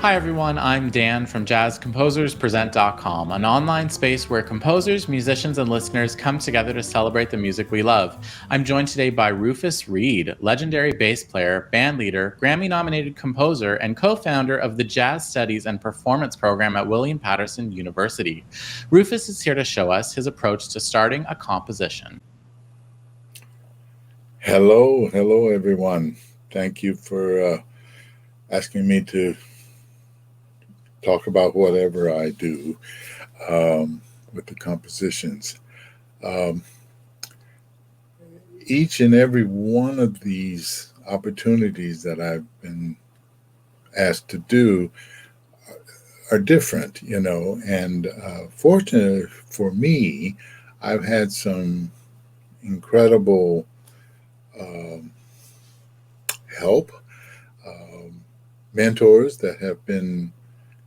Hi everyone, I'm Dan from JazzComposersPresent.com, an online space where composers, musicians, and listeners come together to celebrate the music we love. I'm joined today by Rufus Reid, legendary bass player, bandleader, Grammy-nominated composer, and co-founder of the Jazz Studies and Performance program at William Patterson University. Rufus is here to show us his approach to starting a composition. Hello everyone. Thank you for asking me to talk about whatever I do with the compositions. Each and every one of these opportunities that I've been asked to do are different, and fortunately for me, I've had some incredible help, mentors that have been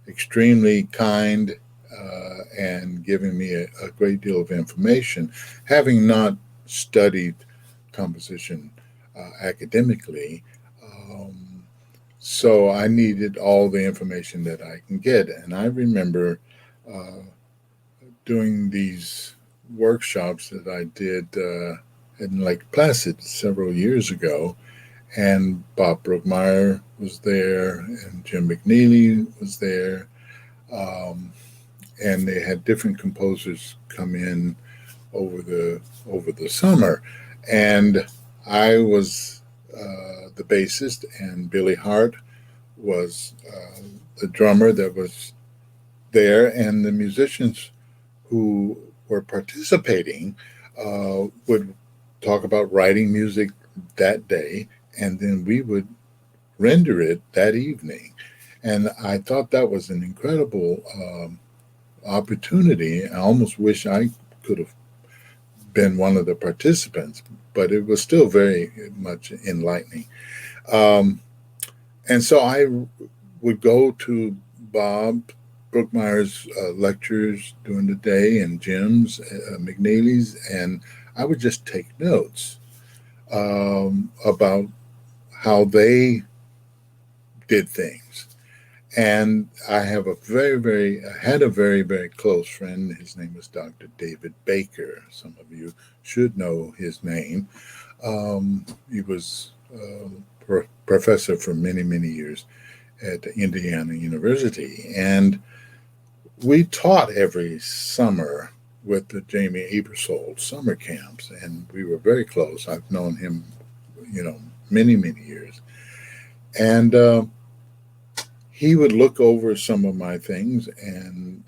extremely kind and giving me a great deal of information, having not studied composition academically. So I needed all the information that I can get. And I remember doing these workshops that I did in Lake Placid several years ago. And Bob Brookmeyer was there, and Jim McNeely was there, and they had different composers come in over the summer, and I was the bassist, and Billy Hart was the drummer that was there, and the musicians who were participating would talk about writing music that day, and then we would render it that evening. And I thought that was an incredible opportunity. I almost wish I could have been one of the participants, but it was still very much enlightening. And so I would go to Bob Brookmeyer's lectures during the day and Jim's, McNeely's, and I would just take notes about how they did things. And I have had a very, very close friend. His name was Dr. David Baker. Some of you should know his name. He was a professor for many, many years at Indiana University. And we taught every summer with the Jamie Ebersold summer camps, and we were very close. I've known him, many, many years. And he would look over some of my things and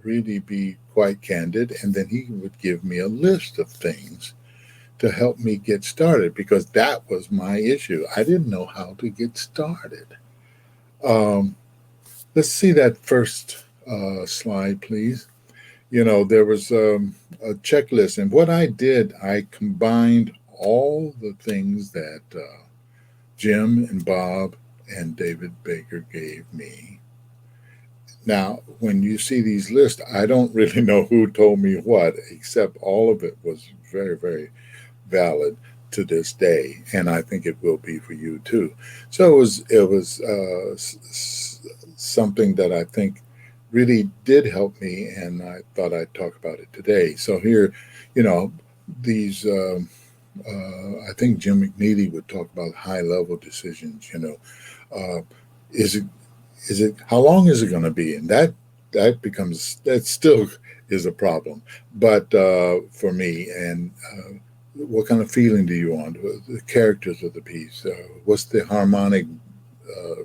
really be quite candid. And then he would give me a list of things to help me get started, because that was my issue. I didn't know how to get started. Let's see that first slide, please. There was a checklist. And what I did, I combined all the things that Jim and Bob and David Baker gave me. Now, when you see these lists, I don't really know who told me what, except all of it was very, very valid to this day, and I think it will be for you too. So it was something that I think really did help me, and I thought I'd talk about it today. So here, these. I think Jim McNeely would talk about high-level decisions. Is it how long is it going to be? And that still is a problem. But for me, and what kind of feeling do you want? The characters of the piece. What's the harmonic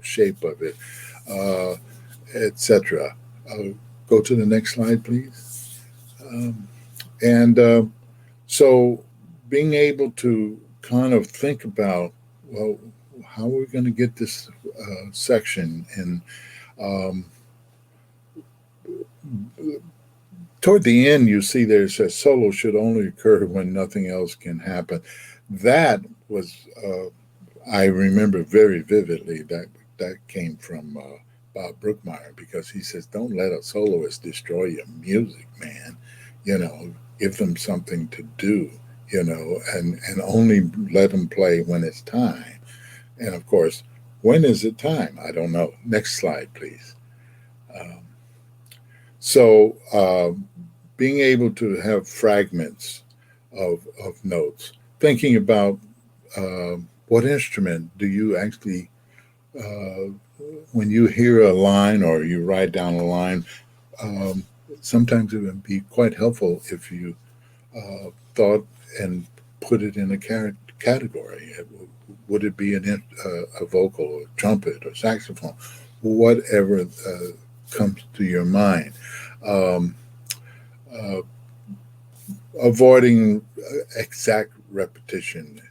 shape of it, etc. Go to the next slide, please. So being able to kind of think about, well, how are we going to get this section? And toward the end, you see there it says solo should only occur when nothing else can happen. That was, I remember very vividly, that came from Bob Brookmeyer, because he says, don't let a soloist destroy your music, man. Give them something to do. and only let them play when it's time. And of course, when is it time? I don't know. Next slide, please. Um, so being able to have fragments of notes, thinking about what instrument do you actually, uh, when you hear a line or you write down a line, um, sometimes it would be quite helpful if you thought and put it in a category. Would it be a vocal, or trumpet, or saxophone, whatever comes to your mind? Um, uh, Avoiding exact repetition,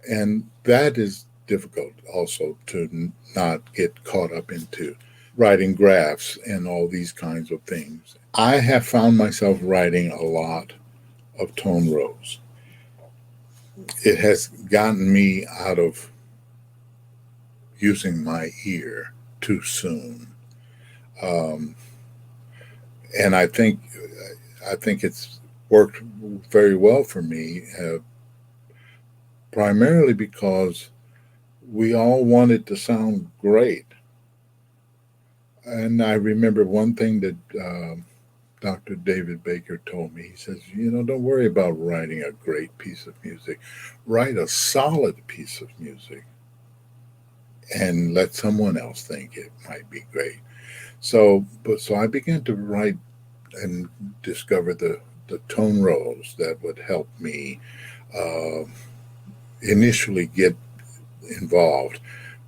and that is difficult also to not get caught up into writing graphs and all these kinds of things. I have found myself writing a lot of tone rows. It has gotten me out of using my ear too soon, um, and I think it's worked very well for me, primarily because we all wanted to sound great. And I remember one thing that Dr. David Baker told me. He says, don't worry about writing a great piece of music. Write a solid piece of music and let someone else think it might be great. So I began to write and discover the tone rows that would help me uh, initially get involved,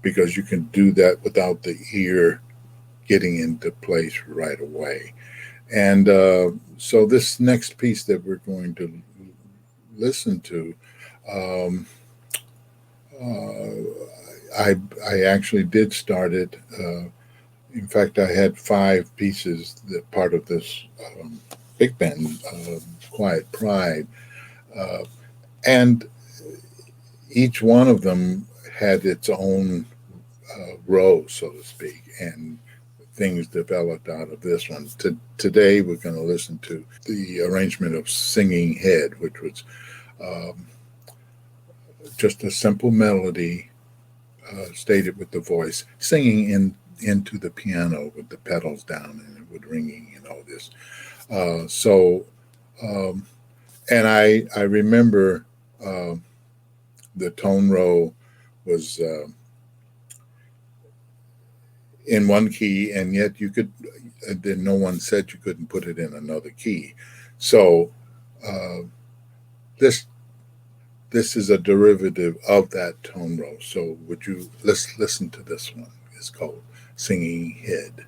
because you can do that without the ear getting into place right away. And so this next piece that we're going to listen to, um, I actually did start it. In fact, I had 5 pieces that part of this big band, Quiet Pride, uh, and each one of them had its own row, so to speak, and things developed out of this one. Today, we're going to listen to the arrangement of Singing Head, which was um, just a simple melody stated with the voice, singing into the piano with the pedals down and it would ringing and all this. So, and I remember the tone row was in one key, and yet you could. Then no one said you couldn't put it in another key. So uh, this this is a derivative of that tone row. So let's listen to this one. It's called Singing Head.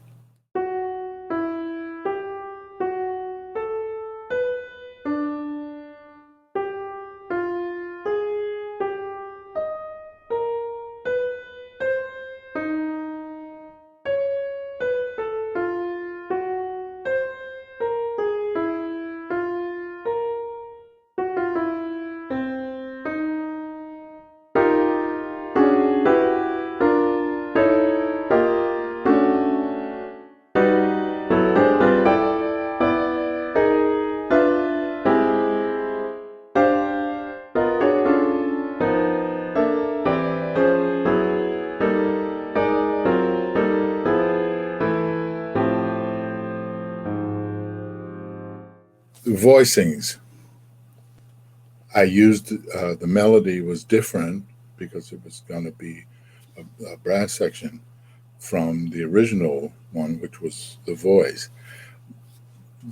Voicings. I used the melody was different because it was going to be a brass section from the original one, which was the voice.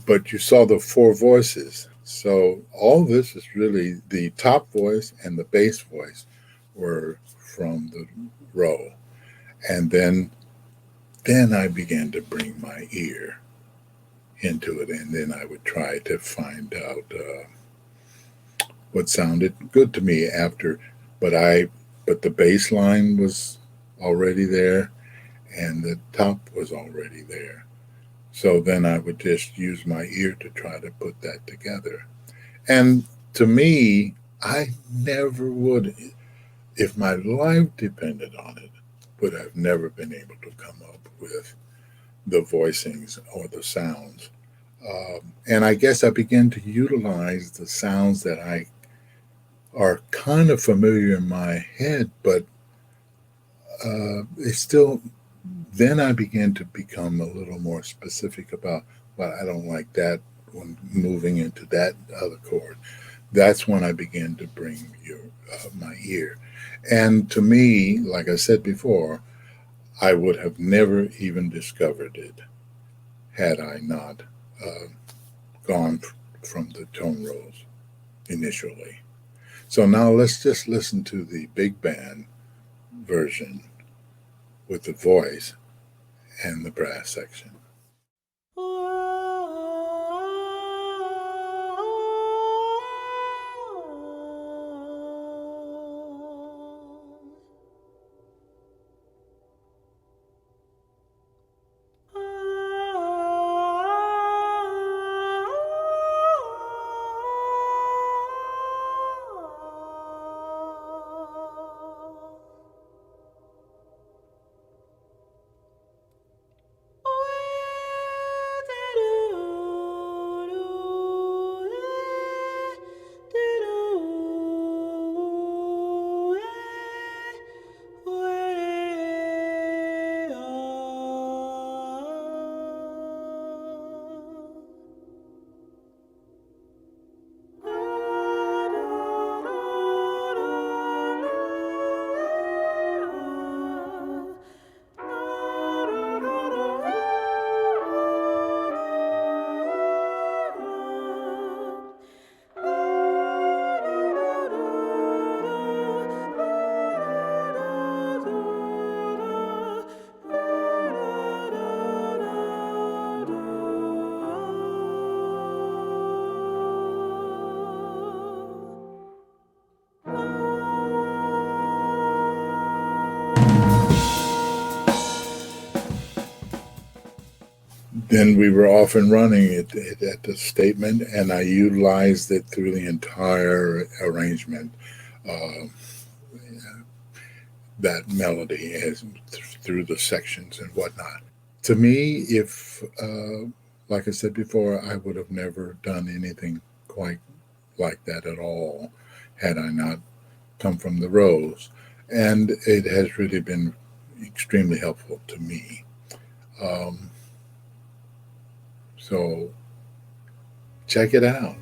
But you saw the 4 voices. So all this is really the top voice and the bass voice were from the row. And then I began to bring my ear into it, and then I would try to find out what sounded good to me after. But the bass line was already there, and the top was already there. So then I would just use my ear to try to put that together. And to me, I never would, if my life depended on it, would have never been able to come up with the voicings or the sounds. And I guess I began to utilize the sounds that I are kind of familiar in my head, but it's still, then I began to become a little more specific about, well, I don't like that when moving into that other chord. That's when I began to bring my ear. And to me, like I said before, I would have never even discovered it had I not gone from the tone rolls initially. So now let's just listen to the big band version with the voice and the brass section. Then we were off and running at the statement, and I utilized it through the entire arrangement. That melody as through the sections and whatnot. To me, if like I said before, I would have never done anything quite like that at all had I not come from the Rose, and it has really been extremely helpful to me. So check it out.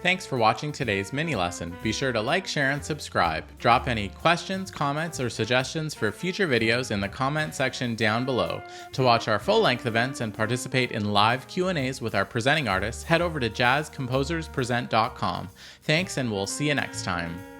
Thanks for watching today's mini lesson. Be sure to like, share, and subscribe. Drop any questions, comments, or suggestions for future videos in the comment section down below. To watch our full-length events and participate in live Q&As with our presenting artists, head over to jazzcomposerspresent.com. Thanks, and we'll see you next time.